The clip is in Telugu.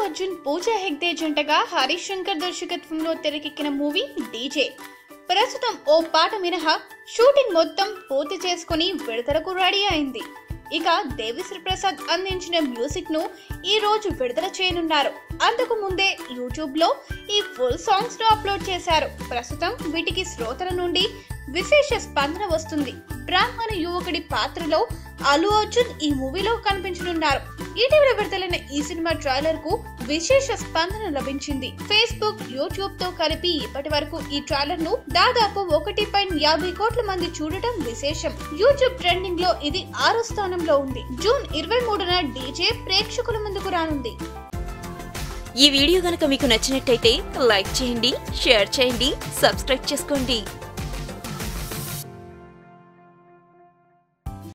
అర్జున్, పూజా హెగ్డే జంటగా హరీష్ శంకర్ దర్శకత్వంలో తెరకెక్కిన మూవీ డీజే ప్రస్తుతం ఓ పాట మినహా షూటింగ్ మొత్తం పూర్తి చేసుకుని విడుదలకు రెడీ అయింది. ఇక దేవిశ్రీ ప్రసాద్ అందించిన మ్యూజిక్ ను ఈ రోజు విడుదల చేయనున్నారు. అంతకు ముందే యూట్యూబ్ లో ఈ ఫుల్ సాంగ్స్ ను అప్లోడ్ చేశారు. ప్రస్తుతం వీటికి శ్రోతల నుండి విశేష స్పందన వస్తుంది. బ్రాహ్మణ యువకుడి పాత్రలో అల్లు అర్జున్ ఈ మూవీలో కనిపించనున్నారు. ఇటీవల విడుదలైన ఈ సినిమా ట్రైలర్ కు విశేష స్పందన లభించింది. ఫేస్బుక్, యూట్యూబ్ తో కలిపి ఇప్పటి వరకు ఈ ట్రైలర్ ను దాదాపు 1.50 కోట్ల మంది చూడటం విశేషం. యూట్యూబ్ ట్రెండింగ్ లో ఇది 6వ స్థానంలో ఉంది. జూన్ 23న డీజే ప్రేక్షకుల ముందుకు రానుంది. ఈ వీడియో గనుక మీకు నచ్చినట్టయితే లైక్ చేయండి, షేర్ చేయండి, సబ్స్క్రైబ్ చేసుకోండి.